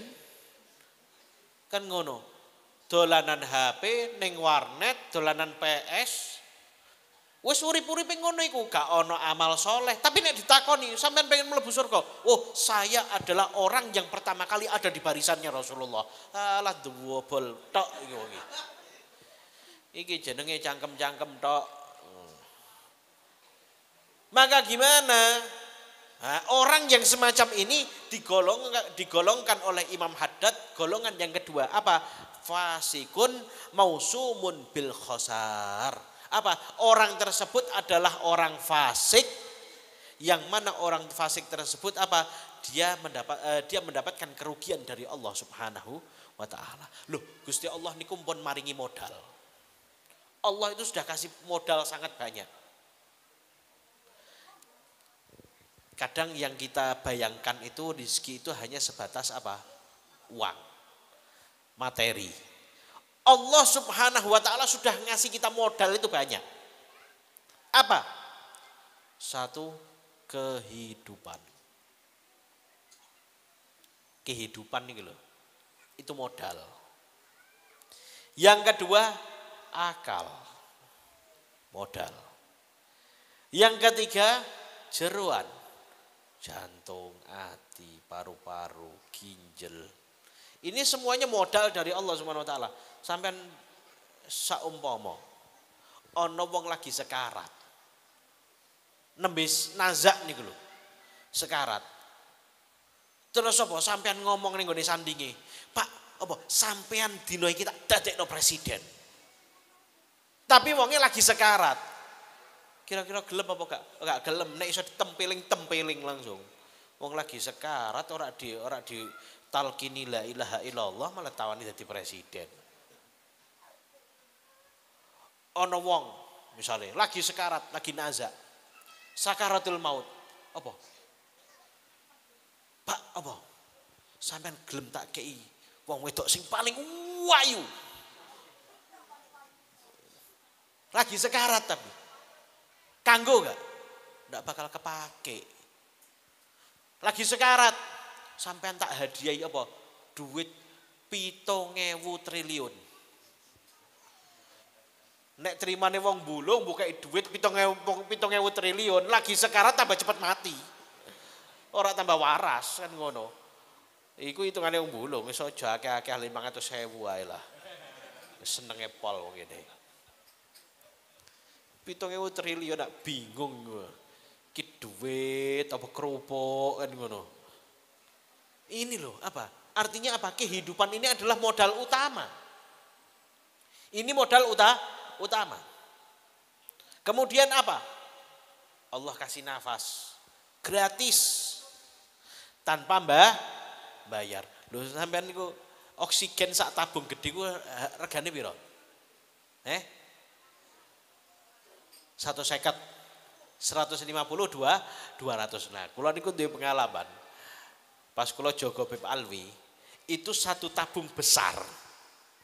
Kan ngono. Dolanan HP ning warnet, dolanan PS. Wis urip-uripe ngono iku gak ana amal soleh. Tapi nek ditakoni, sampean pengen mlebu surga? Oh, saya adalah orang yang pertama kali ada di barisannya Rasulullah. Alah dewobol tok iki wong iki. Iki jenenge cangkem-cangkem tok. Maka gimana? Nah, orang yang semacam ini digolongkan oleh Imam Haddad golongan yang kedua. Apa? Fasikun mausumun bil khosar. Apa? Orang tersebut adalah orang fasik, yang mana orang fasik tersebut apa? Dia mendapatkan kerugian dari Allah Subhanahu wa taala. Loh, Gusti Allah niku pun maringi modal. Allah itu sudah kasih modal sangat banyak. Kadang yang kita bayangkan itu rezeki itu hanya sebatas apa? Uang, materi. Allah Subhanahu wa taala sudah ngasih kita modal itu banyak. Apa? Satu, kehidupan. Kehidupan nih loh. Itu modal. Yang kedua, akal. Modal. Yang ketiga, jeroan. Jantung, hati, paru-paru, ginjal. Ini semuanya modal dari Allah Subhanahu wa taala. Sampean saumpama ana wong lagi sekarat. Nembis nazak niku lho. Sekarat. Terus apa sampean ngomong ning gone sandinge, "Pak, apa sampean dina iki tak dadekno presiden." Tapi wonge lagi sekarat. Kira-kira gelem apa gak gelem? Nek iso ditempeling langsung. Wong lagi sekarat ora di talqini la ilaha illallah malah tawani dadi presiden. Ana wong misalnya lagi sekarat, lagi nazak. Sakaratul maut. Apa? Pak, apa? Sampean gelem tak kei wong wedok sing paling wayu. Lagi sekarat tapi. Kanggo gak? Ndak bakal kepake. Lagi sekarat, sampean tak hadiahi apa? Duit 7.000 triliun. Nek terimane wong bulung bukai duit 7.000 triliun, lagi sekarat tambah cepat mati. Ora tambah waras kan ngono. Iku hitungane wong bulung, iso aja akeh-akeh 500.000 wae lah. Senenge pol wong ngene. 7.000 triliun nak bingung gue. Ki duit apa kerupuk kan ngono. Ini loh apa? Artinya apa? Kehidupan ini adalah modal utama. Ini modal utama. Kemudian apa? Allah kasih nafas gratis tanpa bayar. Loh sampean niku oksigen sak tabung gede ku regane piro? 150, 150, 200. Nah, kula niku duwe pengalaman. Pas kula jaga Beb Alwi, itu satu tabung besar.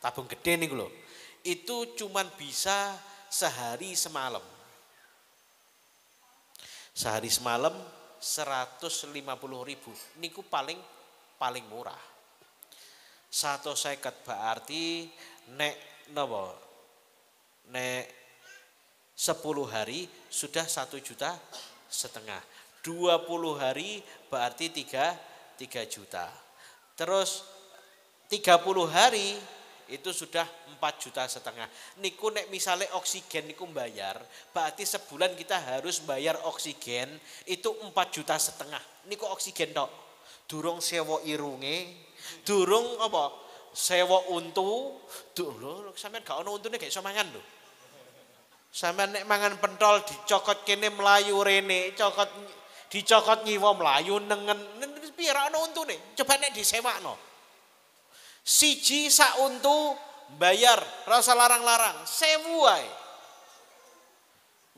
Tabung gede niku lho. Itu cuman bisa sehari semalam. Sehari semalam 150.000. Niku paling murah. 150 berarti nek napa? Nek 10 hari sudah 1,5 juta. 20 hari berarti 3 juta. Terus 30 hari itu sudah 4,5 juta. Niku nek misalnya oksigen niku bayar, berarti sebulan kita harus bayar oksigen itu 4,5 juta. Niku oksigen tok. Durung sewa irunge, durung apa? Sewa untu. Lho, sampean gak ono untune gak iso mangan lho. Sampeyan nek mangan pentol dicokot kene mlayu rene, dicokot nyiwa mlayu nengen. Piye ra ono untune? Coba nek disewakno. Siji sak untu bayar, rasa larang-larang, 1.000 wae.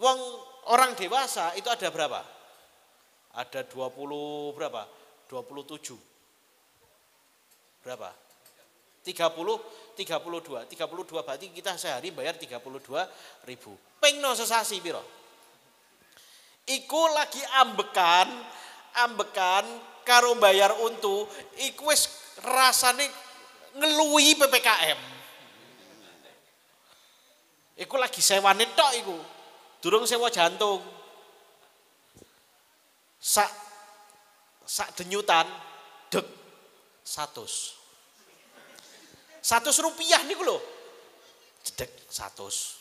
Wong orang dewasa itu ada berapa? Ada 20 berapa? 27. Berapa? 32 berarti kita sehari bayar 32.000. Pengno sesasi piro? Iku lagi ambekan karo bayar untu, iku wis rasane ngeluhi PPKM. Iku lagi sewane tok iku. Durung sewa jantung. Sak denyutan dek 100. 100 rupiah niku lho. Jedek 100.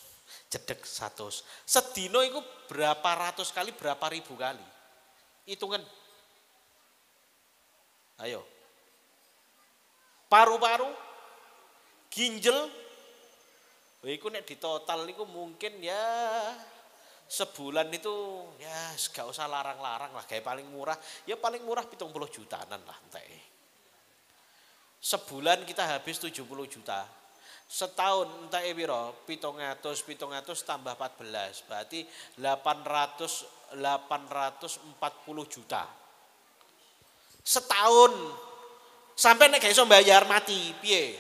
Jedek 100. Sedino iku berapa ratus kali, berapa ribu kali. Hitungan. Ayo. Paru-paru, ginjal, iku nek ditotal niku mungkin ya sebulan itu ya gak usah larang-larang lah, kayak paling murah, ya paling murah 70 jutaan lah entek. Sebulan kita habis 70 juta. Setahun entek piro? 700 tambah 14, berarti 840 juta. Setahun. Sampai nek gak iso bayar mati, piye?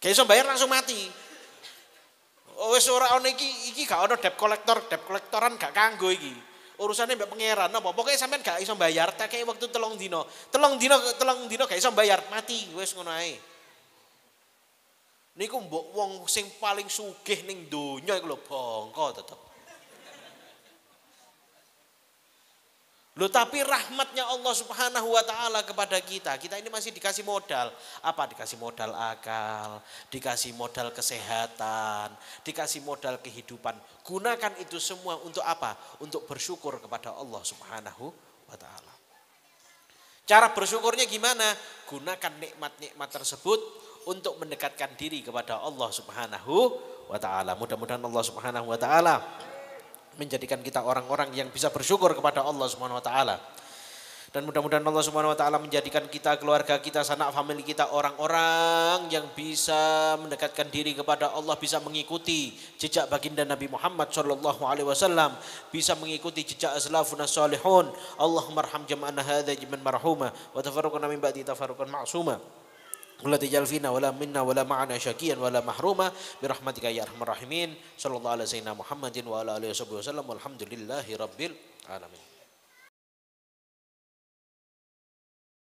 Gak iso bayar langsung mati. Wis ora ono iki gak ono debt kolektoran gak kanggo iki. Urusannya mbak pangeran apa? Pokoknya sampean gak iso bayar, tak kayak waktu telung dino gak iso bayar, mati wis ngono ae. Niku mbok wong sing paling sugih ning donya iku lho bangka tetep. Loh tapi rahmatnya Allah Subhanahu wa taala kepada kita ini masih dikasih modal. Apa? Dikasih modal akal, dikasih modal kesehatan, dikasih modal kehidupan. Gunakan itu semua untuk apa? Untuk bersyukur kepada Allah Subhanahu wa taala. Cara bersyukurnya gimana? Gunakan nikmat-nikmat tersebut untuk mendekatkan diri kepada Allah Subhanahu wa taala. Mudah-mudahan Allah Subhanahu wa taala menjadikan kita orang-orang yang bisa bersyukur kepada Allah Subhanahu wa taala. Dan mudah-mudahan Allah Subhanahu wa taala menjadikan kita, keluarga kita, sanak famili kita orang-orang yang bisa mendekatkan diri kepada Allah, bisa mengikuti jejak baginda Nabi Muhammad sallallahu alaihi wasallam, bisa mengikuti jejak aslafuna salihun. Allahumma arham jam'ana hadza jam'an marhuma wa tafarraqna min ba'di tafarruqan ma'suma. ولا تجعل فينا ولا منا ولا معنا شقيا ولا محروما برحمتك يا ارحم الراحمين صلى الله على سيدنا محمد وعلى اله وصحبه وسلم والحمد لله رب العالمين.